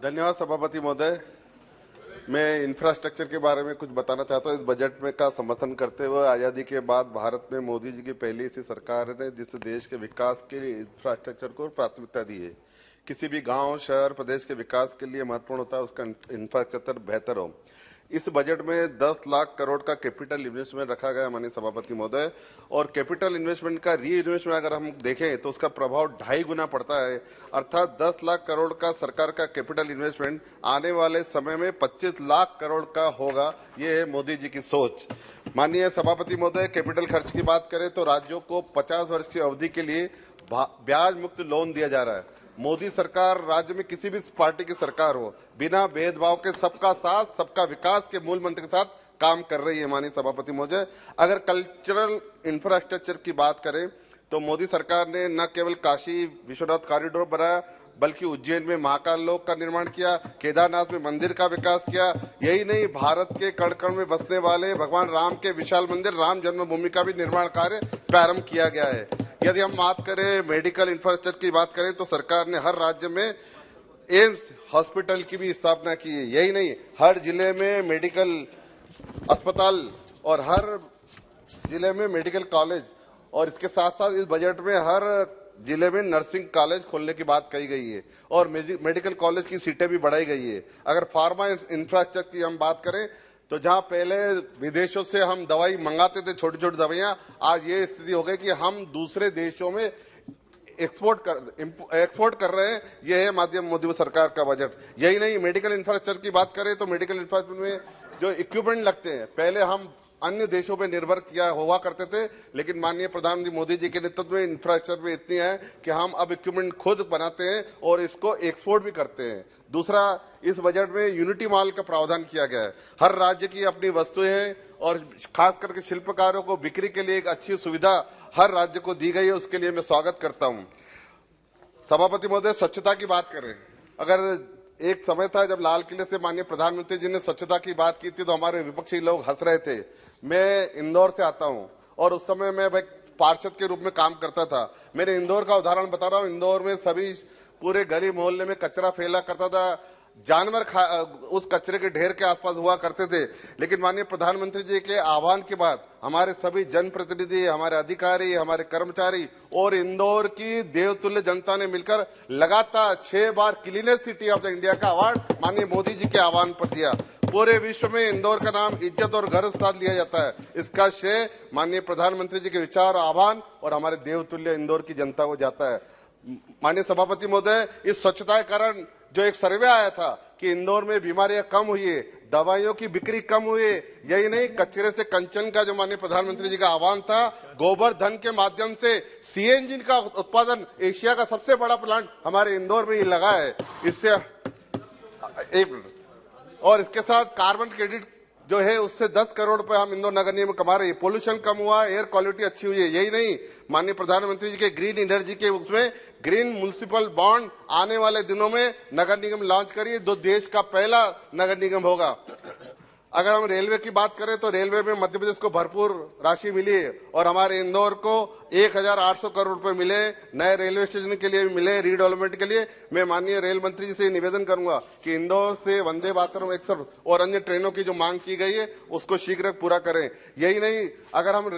धन्यवाद सभापति महोदय। मैं इंफ्रास्ट्रक्चर के बारे में कुछ बताना चाहता हूँ। इस बजट में का समर्थन करते हुए आजादी के बाद भारत में मोदी जी की पहली सी सरकार ने जिस देश के विकास के लिए इंफ्रास्ट्रक्चर को प्राथमिकता दी है। किसी भी गांव, शहर, प्रदेश के विकास के लिए महत्वपूर्ण होता है उसका इंफ्रास्ट्रक्चर बेहतर हो। इस बजट में 10 लाख करोड़ का कैपिटल इन्वेस्टमेंट रखा गया माननीय सभापति महोदय, और कैपिटल इन्वेस्टमेंट का री इन्वेस्टमेंट अगर हम देखें तो उसका प्रभाव 2.5 गुना पड़ता है। अर्थात 10 लाख करोड़ का सरकार का कैपिटल इन्वेस्टमेंट आने वाले समय में 25 लाख करोड़ का होगा। ये है मोदी जी की सोच। माननीय सभापति महोदय, कैपिटल खर्च की बात करें तो राज्यों को 50 वर्ष की अवधि के लिए ब्याज मुक्त लोन दिया जा रहा है। मोदी सरकार राज्य में किसी भी पार्टी की सरकार हो, बिना भेदभाव के सबका साथ सबका विकास के मूल मंत्र के साथ काम कर रही है। माननीय सभापति महोदय, अगर कल्चरल इंफ्रास्ट्रक्चर की बात करें तो मोदी सरकार ने न केवल काशी विश्वनाथ कॉरिडोर बनाया बल्कि उज्जैन में महाकाल लोक का निर्माण किया, केदारनाथ में मंदिर का विकास किया। यही नहीं, भारत के कण कण में बसने वाले भगवान राम के विशाल मंदिर राम जन्मभूमि का भी निर्माण कार्य प्रारंभ किया गया है। यदि हम बात करें मेडिकल इंफ्रास्ट्रक्चर की बात करें तो सरकार ने हर राज्य में एम्स हॉस्पिटल की भी स्थापना की है। यही नहीं, हर जिले में मेडिकल अस्पताल और हर जिले में मेडिकल कॉलेज, और इसके साथ साथ इस बजट में हर जिले में नर्सिंग कॉलेज खोलने की बात कही गई है और मेडिकल कॉलेज की सीटें भी बढ़ाई गई है। अगर फार्मा इंफ्रास्ट्रक्चर की हम बात करें तो जहां पहले विदेशों से हम दवाई मंगाते थे, छोटी छोटी दवाइयां, आज ये स्थिति हो गई कि हम दूसरे देशों में एक्सपोर्ट कर रहे हैं। यह है माध्यम मोदी सरकार का बजट। यही नहीं, मेडिकल इंफ्रास्ट्रक्चर की बात करें तो मेडिकल इंफ्रास्ट्रक्चर में जो इक्विपमेंट लगते हैं, पहले हम अन्य देशों पर निर्भर किया हुआ करते थे, लेकिन माननीय प्रधानमंत्री मोदी जी के नेतृत्व में इंफ्रास्ट्रक्चर में इतनी है कि हम अब इक्विपमेंट खुद बनाते हैं और इसको एक्सपोर्ट भी करते हैं। दूसरा, इस बजट में यूनिटी मॉल का प्रावधान किया गया है। हर राज्य की अपनी वस्तुएं हैं और खास करके शिल्पकारों को बिक्री के लिए एक अच्छी सुविधा हर राज्य को दी गई है, उसके लिए मैं स्वागत करता हूं। सभापति महोदय, स्वच्छता की बात करें, अगर एक समय था जब लाल किले से माननीय प्रधानमंत्री जी ने स्वच्छता की बात की थी तो हमारे विपक्षी लोग हंस रहे थे। मैं इंदौर से आता हूं और उस समय मैं भाई पार्षद के रूप में काम करता था। मैंने इंदौर का उदाहरण बता रहा हूं। इंदौर में सभी पूरे गली मोहल्ले में कचरा फैला करता था, जानवर उस कचरे के ढेर के आसपास हुआ करते थे। लेकिन माननीय प्रधानमंत्री जी के आह्वान के बाद हमारे सभी जनप्रतिनिधि, हमारे अधिकारी, हमारे कर्मचारी और इंदौर की देवतुल्य जनता ने मिलकर लगातार 6 बार cleanest city of the India का अवार्ड माननीय मोदी जी के आह्वान पर दिया। पूरे विश्व में इंदौर का नाम इज्जत और गर्व के साथ लिया जाता है। इसका श्रेय माननीय प्रधानमंत्री जी के विचार, आह्वान और हमारे देवतुल्य इंदौर की जनता को जाता है। माननीय सभापति महोदय, इस स्वच्छता के कारण जो एक सर्वे आया था कि इंदौर में बीमारियां कम हुई है, दवाइयों की बिक्री कम हुई है। यही नहीं, कचरे से कंचन का जो माननीय प्रधानमंत्री जी का आह्वान था, गोबर धन के माध्यम से सीएनजी का उत्पादन एशिया का सबसे बड़ा प्लांट हमारे इंदौर में ही लगा है। इससे और इसके साथ कार्बन क्रेडिट जो है उससे 10 करोड़ रुपए हम इंदौर नगर निगम कमा रहे हैं। पोल्यूशन कम हुआ, एयर क्वालिटी अच्छी हुई है। यही नहीं, माननीय प्रधानमंत्री जी के ग्रीन एनर्जी के उसमें ग्रीन म्युनिसिपल बॉन्ड आने वाले दिनों में नगर निगम लॉन्च करिए, जो देश का पहला नगर निगम होगा। अगर हम रेलवे की बात करें तो रेलवे में मध्य प्रदेश को भरपूर राशि मिली है और हमारे इंदौर को 1800 करोड़ रुपए मिले, नए रेलवे स्टेशन के लिए भी मिले, रीडेवलपमेंट के लिए। मैं माननीय रेल मंत्री जी से निवेदन करूंगा कि इंदौर से वंदे भारत एक्सप्रेस और अन्य ट्रेनों की जो मांग की गई है उसको शीघ्र पूरा करें। यही नहीं, अगर हम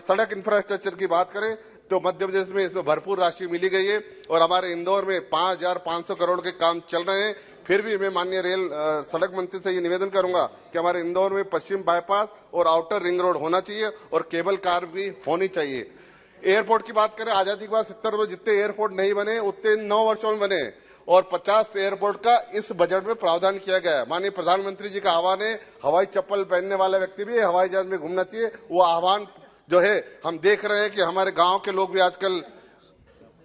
सड़क इंफ्रास्ट्रक्चर की बात करें तो मध्य प्रदेश में इसमें भरपूर राशि मिली गई है और हमारे इंदौर में 5500 करोड़ के काम चल रहे हैं। फिर भी मैं माननीय रेल सड़क मंत्री से ये निवेदन करूंगा कि हमारे इंदौर में पश्चिम बाईपास और आउटर रिंग रोड होना चाहिए और केबल कार भी होनी चाहिए। एयरपोर्ट की बात करें, आजादी के बाद 70 में जितने एयरपोर्ट नहीं बने उतने 9 वर्षों में बने और 50 एयरपोर्ट का इस बजट में प्रावधान किया गया है। माननीय प्रधानमंत्री जी का आह्वान है, हवाई चप्पल पहनने वाला व्यक्ति भी हवाई जहाज में घूमना चाहिए। वो आह्वान जो है हम देख रहे हैं कि हमारे गांव के लोग भी आजकल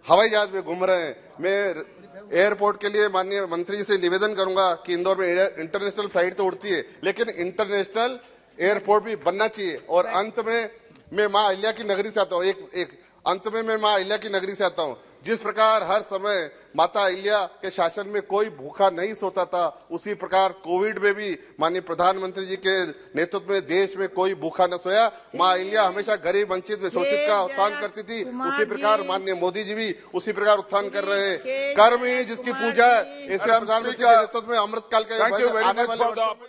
हवाई जहाज में घूम रहे हैं। मैं एयरपोर्ट के लिए माननीय मंत्री जी से निवेदन करूंगा कि इंदौर में इंटरनेशनल फ्लाइट तो उड़ती है लेकिन इंटरनेशनल एयरपोर्ट भी बनना चाहिए। और अंत में मैं मां अहिल्या की नगरी से आता हूं। एक अंत में मैं मां अहिल्या की नगरी से आता हूं। जिस प्रकार हर समय माता अहिल्या के शासन में कोई भूखा नहीं सोता था, उसी प्रकार कोविड में भी माननीय प्रधानमंत्री जी के नेतृत्व में देश में कोई भूखा न सोया। मां अहिल्या हमेशा गरीब, वंचित, शोषित का उत्थान करती थी। उसी प्रकार माननीय मोदी जी भी उसी प्रकार उत्थान कर रहे हैं। कर्म ही जिसकी पूजा है, ऐसे प्रधानमंत्री के नेतृत्व में अमृतकाल के आने वाले